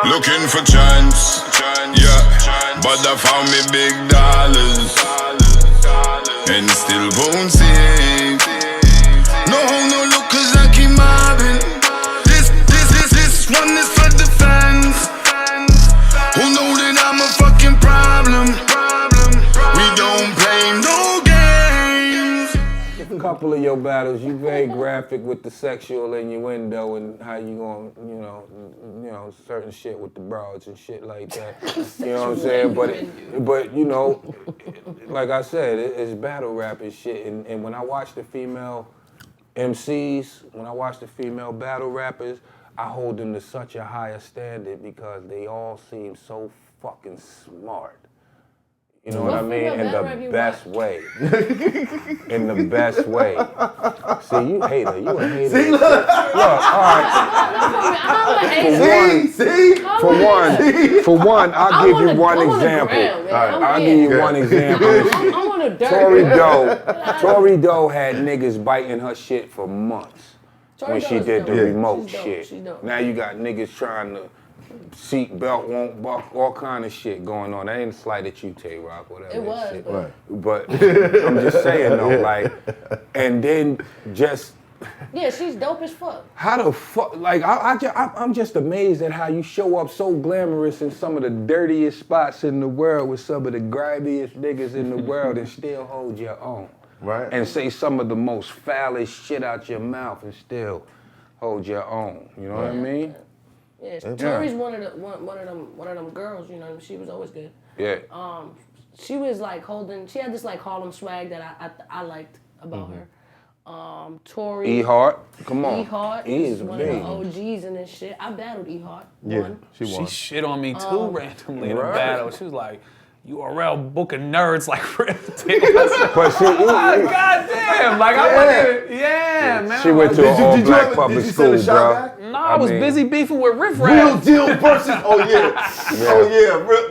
Looking for chance, yeah, but I found me big dollars and still won't see. No look, 'cause I keep mobbing. This one is for the fans who know that I'm a fucking problem. We don't play no games. A couple of your battles, you very graphic with the sexual innuendo and how you gonna, you know, certain shit with the broads and shit like that. You know what I'm saying? But you know, like I said, it's battle rap and shit. And when I watch the female MCs, when I watch the female battle rappers, I hold them to such a higher standard because they all seem so fucking smart. You know what I mean? In the best way. In the best way. See, you hater. You a hater. See, look, all right. For one, I'll give you one example. I'll give you one example. Tory Doe had niggas biting her shit for months when she did the remote shit. Now you got niggas trying to seat belt won't buck, all kind of shit going on. That ain't a slight at you, Tay-Rock, whatever. It was, shit. But I'm just saying though, like, and then just. Yeah, she's dope as fuck. How the fuck, like, I'm just amazed at how you show up so glamorous in some of the dirtiest spots in the world with some of the grimiest niggas in the world and still hold your own. Right. And say some of the most foulest shit out your mouth and still hold your own. You know what I mean? Yeah, Tori's one of them girls, you know, she was always good. Yeah. She was like she had this like Harlem swag that I liked about her. Tori. E Hart, come on. E Hart is one of the OGs in this shit. I battled E Hart. Yeah, she won. She shit on me too randomly in a battle. She was like, URL book of nerds like But she, goddamn, like I wasn't even, man. She went to an all-black public school, bro. No, I was busy beefing with Riff Raff. Real deal versus,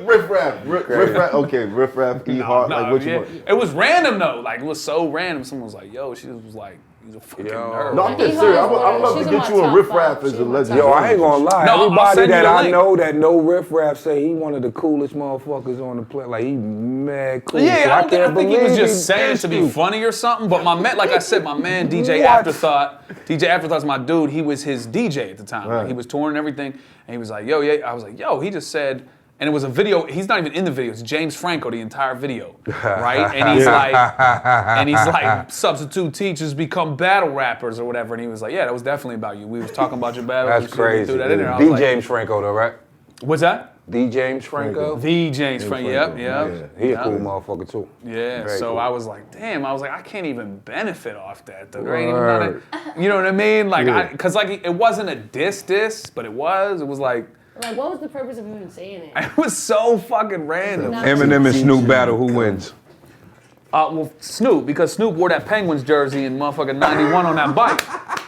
Riff Raff. Okay, Riff Raff, E Hart, like what you want? It was random though, like it was so random. Someone was like, yo, she was like, he's a fucking nerd. No, I'm just serious. I would love to get you a Riff Raff as a legend. Yo, I ain't gonna lie. No, everybody that I know that know Riff Raff say he one of the coolest motherfuckers on the planet. Like he mad cool. Yeah, so I think he was just saying saying to be funny or something. But my man, like I said, my man DJ Afterthought's my dude. He was his DJ at the time. Like, he was touring and everything, and he was like, yo, yeah. I was like, yo, he just said. And it was a video. He's not even in the video. It's James Franco, the entire video, right? And he's like, substitute teachers become battle rappers or whatever. And he was like, yeah, that was definitely about you. We was talking about your battle. That's crazy. The James Franco, though, right? What's that? The James Franco. The James Franco. Yep. Yeah. He a cool motherfucker too. Yeah. Very so cool. I was like, damn. I was like, I can't even benefit off that though. There ain't even nothing. You know what I mean? Like, cause like it wasn't a diss, but it was. It was like. Like, what was the purpose of even saying it? It was so fucking random. Eminem and Snoop battle. Who wins? Well, Snoop, because Snoop wore that Penguins jersey in motherfucking 91 on that bike.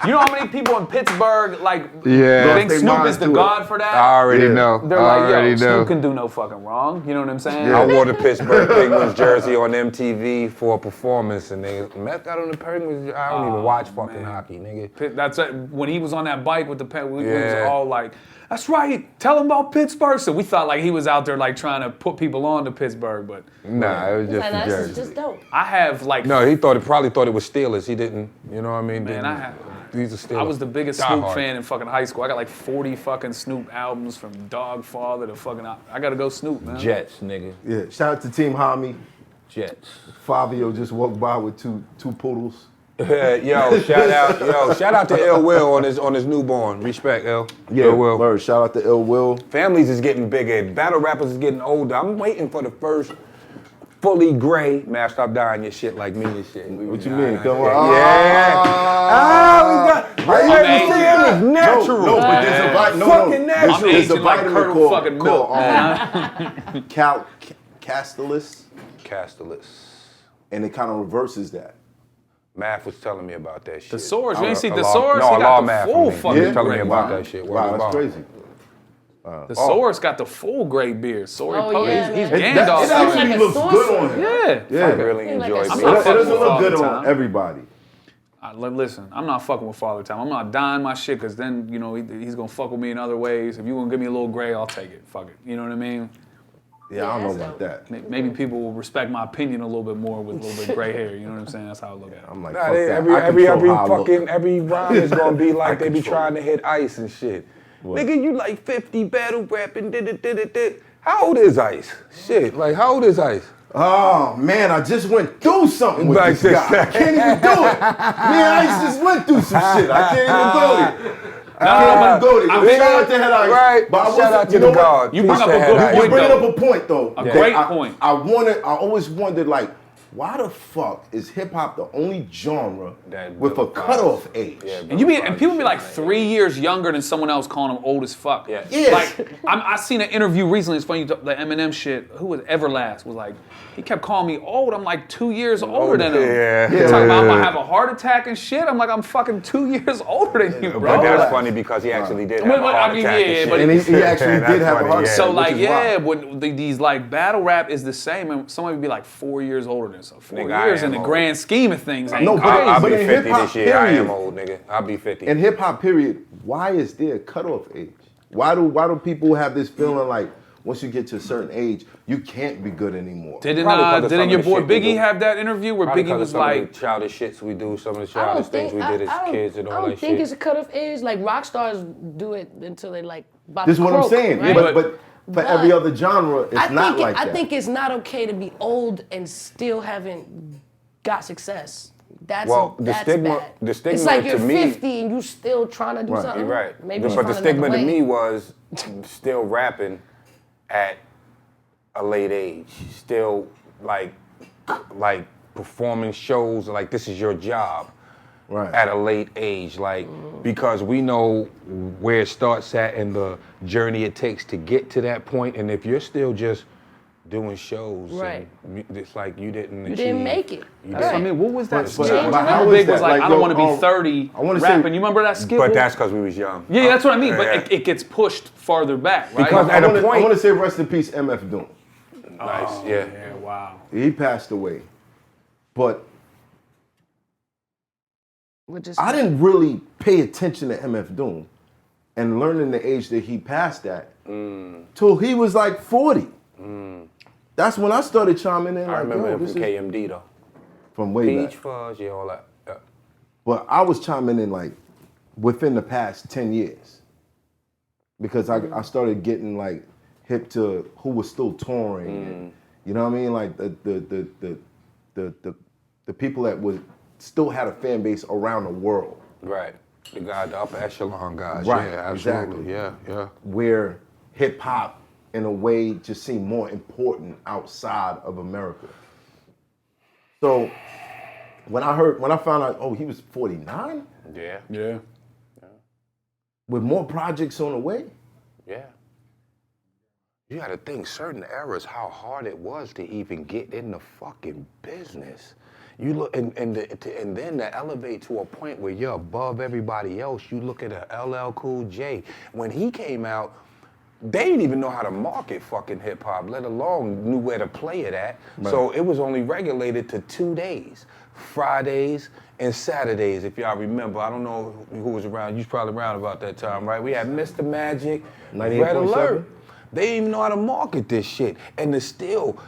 You know how many people in Pittsburgh, think Snoop is the god for that? I already know. They're like, yo, Snoop can do no fucking wrong. You know what I'm saying? I wore the Pittsburgh Penguins jersey on MTV for a performance, and they Meth got on the Penguins. I don't even watch fucking hockey, nigga. That's it. When he was on that bike with the Penguins, we was all like, that's right, tell him about Pittsburgh. So we thought like he was out there like trying to put people on to Pittsburgh, but nah, it was just a jersey. It's just dope. I have like no, he probably thought it was Steelers. He didn't, you know what I mean? Man, these are Steelers. I was the biggest Snoop fan in fucking high school. I got like 40 fucking Snoop albums from Dogfather to fucking. I gotta go Snoop, man. Jets, nigga. Yeah, shout out to Team Hami. Jets. Fabio just walked by with two poodles. Shout out to Ill Will on his newborn. Respect, Ill. Yeah, Ill Will. Word. Shout out to Ill Will. Families is getting bigger. Battle rappers is getting older. I'm waiting for the first fully gray. Man, stop dying your shit like me and shit. What you mean? Come on. Yeah. We got. It's natural. No, but there's a vitamin. Fucking natural. There's a vitamin fucking milk, Castellus. And it kind of reverses that. Math was telling me about that shit. The Source, you ain't see the Source? No, he got Math the full he fucking was telling me grade. about that shit. Wow, that's crazy. The Source got the full grade beard. Sorry, he's It Gandalf. actually looks good on him. Yeah. I really enjoy it. It doesn't look good on everybody. Listen, I'm not fucking with Father Time. I'm not dying my shit because then, you know, he's going to fuck with me in other ways. If you want to give me a little gray, I'll take it. Fuck it. You know what I mean? Yeah, I don't know about that. Maybe people will respect my opinion a little bit more with a little bit of gray hair. You know what I'm saying? That's how I look at it. I'm like, Nah, fuck that. every rhyme is gonna be like they be trying to hit Ice and shit. What? Nigga, you like 50 battle rapping, did. How old is Ice? Shit, like how old is Ice? Oh man, I just went through something with Like this guy. I can't even do it. Me and Ice just went through some shit. I can't even go there. I can't even go there. Shout out to Head Ice. Right. But Shout out to the God. You bring up a good You're point, bringing though. up a point though. A great point. I always wondered like, why the fuck is hip hop the only genre That with a cutoff age? Yeah, And people be like 3 years younger than someone else calling them old as fuck. Yeah. Yes. Like I seen an interview recently. It's funny, the Eminem shit. Who was Everlast was like, he kept calling me old. I'm like 2 years older than him. Yeah. He's talking about I'm gonna have a heart attack and shit. I'm like, I'm fucking 2 years older than you, bro. But that's Like, funny because he actually did have Well, a heart I mean, attack yeah, and shit. but And he actually That's did have a funny, heart yeah. so which like, is yeah, wild. when these like battle rap is the same, and somebody would be like 4 years older than so 4 Nigga, I years in am the old. grand scheme of things. Ain't No, but- crazy. I'll but be in 50 hip-hop, this year. I am period. old, nigga. I'll be 50. In hip hop, period, why is there a cutoff age? Why do people have this feeling like once you get to a certain age, you can't be good anymore? Didn't Probably 'cause of some your of the boy shit we Biggie do. have that interview where Probably Biggie 'cause of was some of like, the childish shits we do, some of the I don't childish things think we did as kids and all I don't that think shit. it's a cutoff age. Like rock stars do it until they like about This is to what I'm croak, saying. right? But for every other genre, it's not like that. I think it's not okay to be old and still haven't got success. That's Well, the that's stigma- bad. the stigma It's like to you're me- 50 and you still trying to do something. You're right. Maybe but you the find stigma another to way. me was still rapping at a late age, still like performing shows like this is your job. Right. At a late age, like because we know where it starts at and the journey it takes to get to that point, and if you're still just doing shows, Right. and it's like you didn't. You didn't make it. that's what I mean, what was that? But skit? how Big is was that? like, I don't yo, want to be 30 I wanna say- rapping. You remember that skit? But Will? that's because we was young. Yeah, that's what I mean. But Yeah. it gets pushed farther back, right? Because I at a want point- to say rest in peace, MF Doom. Nice, Oh, yeah. Wow. He passed away. But Which is I didn't really pay attention to MF Doom and learning the age that he passed at till he was like 40. That's when I started chiming in. I like, remember yo, him this from is KMD though. from way Peach back. Fuzz, yeah, all that. Yeah. But I was chiming in like within the past 10 years because I started getting like hip to who was still touring. And, you know what I mean? Like the people that was still had a fan base around the world. Right. The guy, the upper echelon guys. Right, Yeah, absolutely. exactly. Yeah. Where hip hop, in a way, just seemed more important outside of America. So when I found out, oh, he was 49 Yeah. Yeah. with more projects on the way. Yeah. You gotta think certain eras how hard it was to even get in the fucking business. You look and then to elevate to a point where you're above everybody else. You look at a LL Cool J. When he came out, they didn't even know how to market fucking hip hop, let alone knew where to play it at. Right. So it was only regulated to 2 days, Fridays and Saturdays. If y'all remember, I don't know who was around. You was probably around about that time, right? We had Mr. Magic, Red 98.7. Alert. They didn't even know how to market this shit, and to still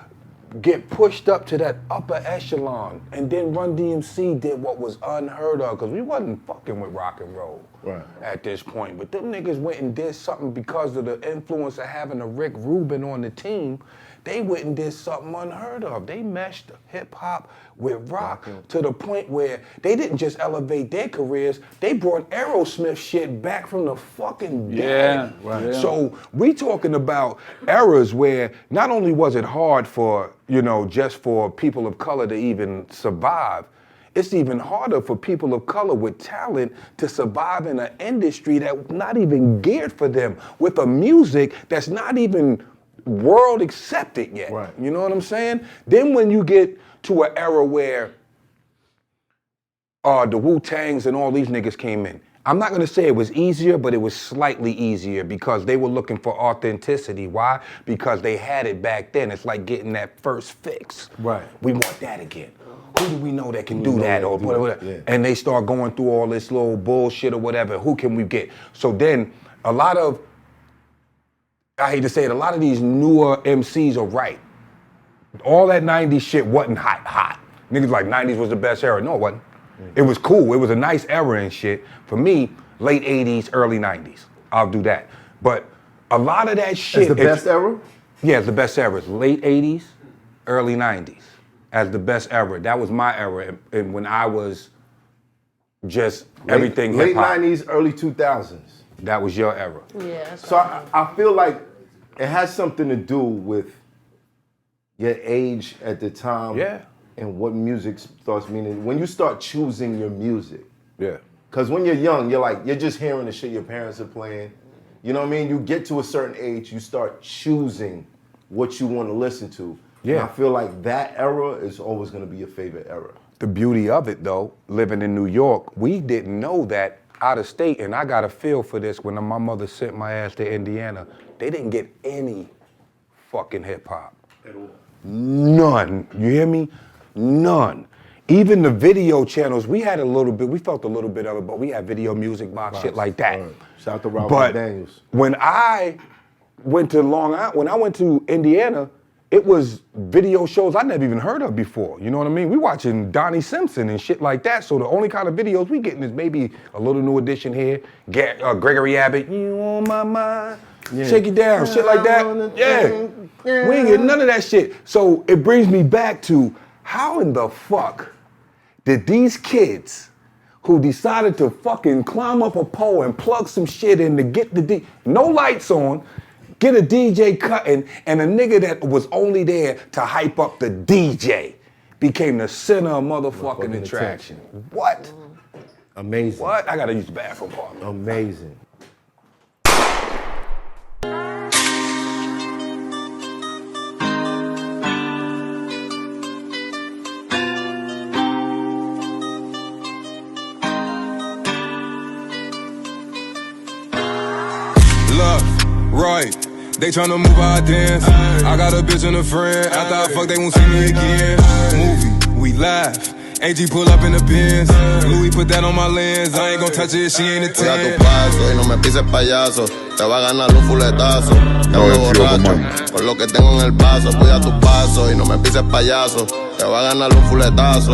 get pushed up to that upper echelon. And then Run DMC did what was unheard of, because we wasn't fucking with rock and roll at this point. But them niggas went and did something because of the influence of having a Rick Rubin on the team. They went and did something unheard of. They meshed hip hop with rock to the point where they didn't just elevate their careers, they brought Aerosmith shit back from the fucking dead. Yeah, right. Yeah. So we talking about eras where not only was it hard for, just for people of color to even survive, it's even harder for people of color with talent to survive in an industry that's not even geared for them, with a music that's not even world accepted yet. Right. You know what I'm saying? Then when you get to an era where the Wu-Tangs and all these niggas came in, I'm not gonna say it was easier, but it was slightly easier because they were looking for authenticity. Why? Because they had it back then. It's like getting that first fix. Right. We want that again. who do we know that can do that or whatever? Yeah. And they start going through all this little bullshit or whatever. Who can we get? So then a lot of, I hate to say it, a lot of these newer MCs are right. All that 90s shit wasn't hot. Niggas like 90s was the best era. No, it wasn't. It was cool. It was a nice era and shit. For me, late 80s, early 90s. I'll do that. But a lot of that shit. It's the best era? Yeah, it's the best era. It's late 80s, early 90s as the best era. That was my era. And when I was just everything late hip-hop. 90s, early 2000s. That was your era. Yeah. So I feel like it has something to do with your age at the time. Yeah. And what music starts meaning. When you start choosing your music. Yeah. Because when you're young, you're just hearing the shit your parents are playing. You know what I mean? You get to a certain age, you start choosing what you want to listen to. Yeah. And I feel like that era is always going to be your favorite era. The beauty of it, though, living in New York, we didn't know that out of state, and I got a feel for this when my mother sent my ass to Indiana. They didn't get any fucking hip hop. None. You hear me? None. Even the video channels, we had a little bit, we felt a little bit of it, but we had Video Music Box, shit like that. Right. Shout out to Robert But Daniels. when I went to Long Island, when I went to Indiana, it was video shows I never even heard of before. You know what I mean? We watching Donnie Simpson and shit like that. So the only kind of videos we getting is maybe a little New Edition here, Gregory Abbott, you on my mind, shake it down, shit like that. Yeah, we ain't getting none of that shit. So it brings me back to how in the fuck did these kids who decided to fucking climb up a pole and plug some shit in to get no lights on, get a DJ cutting, and a nigga that was only there to hype up the DJ became the center of motherfucking attraction. What? Amazing. What? I gotta use the bathroom part. Amazing. Left, right, they tryna move our dance. I got a bitch and a friend. After I fuck, they won't see me again. Movie, we laugh. AG pull up in the Benz. Louis put that on my lens. I ain't gon' touch it, she ain't a 10. Cuida tu paso y no me pises payaso. Te va a ganar un fuletazo. Te ando borracho por lo que tengo en el vaso. Cuida tu paso y no me pises payaso. Te va a ganar un fuletazo.